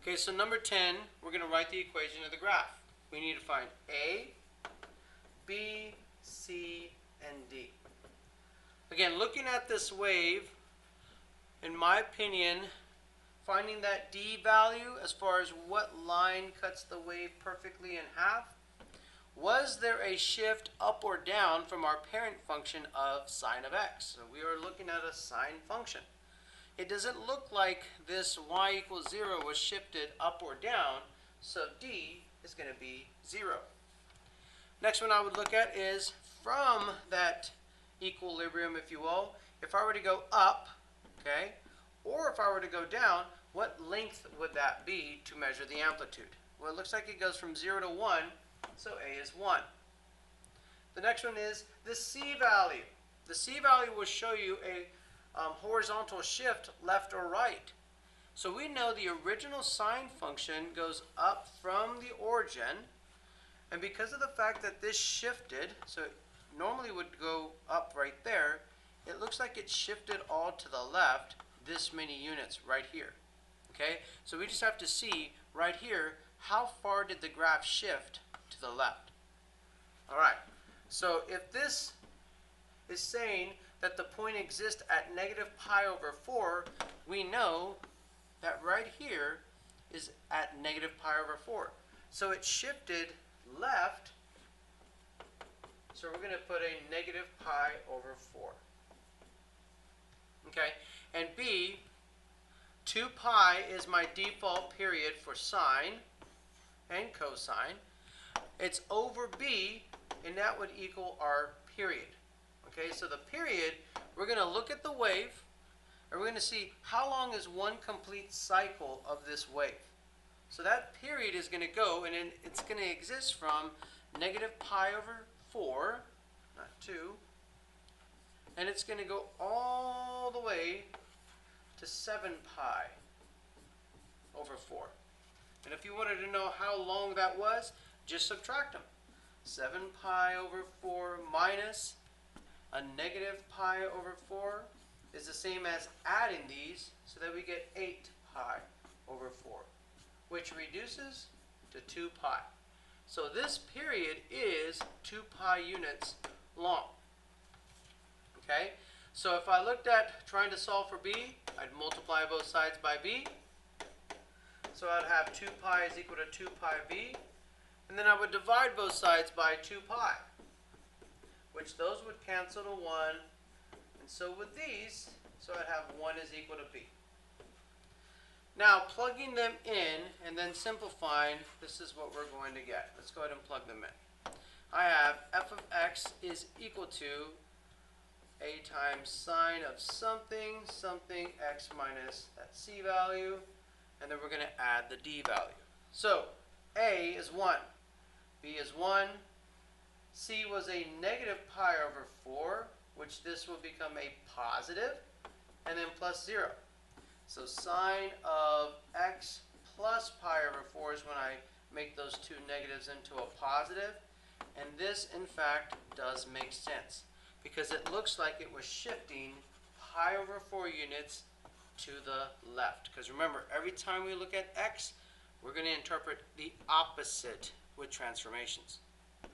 Okay, so number 10, we're going to write the equation of the graph. We need to find A, B, C, and D. Again, looking at this wave, in my opinion, finding that D value as far as what line cuts the wave perfectly in half, was there a shift up or down from our parent function of sine of x? So we are looking at a sine function. It doesn't look like this y equals 0 was shifted up or down, so D is going to be 0. Next one I would look at is from that equilibrium, if you will, if I were to go up, okay, or if I were to go down, what length would that be to measure the amplitude? Well, it looks like it goes from 0 to 1, so A is 1. The next one is the C value. The C value will show you a horizontal shift left or right. So we know the original sine function goes up from the origin, and because of the fact that this shifted, so it normally would go up right there, it looks like it shifted all to the left this many units right here. Okay, so we just have to see right here how far did the graph shift to the left. Alright, so if this is saying that the point exists at negative pi over 4, we know that right here is at negative pi over 4. So it shifted left, so we're going to put a negative pi over 4. Okay, and B, 2 pi is my default period for sine and cosine. It's over B, and that would equal our period. Okay, so the period, we're going to look at the wave, and we're going to see how long is one complete cycle of this wave. So that period is going to go, and it's going to exist from negative pi over 4, not 2, and it's going to go all the way to 7 pi over 4. And if you wanted to know how long that was, just subtract them. 7 pi over 4 minus a negative pi over 4 is the same as adding these, so that we get 8 pi over 4, which reduces to 2 pi. So this period is 2 pi units long. Okay, so if I looked at trying to solve for B, I'd multiply both sides by B. So I'd have 2 pi is equal to 2 pi B. And then I would divide both sides by 2 pi, which those would cancel to 1. And so with these, so I'd have 1 is equal to B. Now, plugging them in and then simplifying, this is what we're going to get. Let's go ahead and plug them in. I have f of x is equal to a times sine of something, something, x minus that c value, and then we're going to add the d value. So, a is 1, b is 1, c was a negative pi over 4, which this will become a positive, and then plus 0. So sine of x plus pi over 4 is when I make those two negatives into a positive, and this, in fact, does make sense, because it looks like it was shifting pi over 4 units to the left. Because remember, every time we look at x, we're going to interpret the opposite with transformations.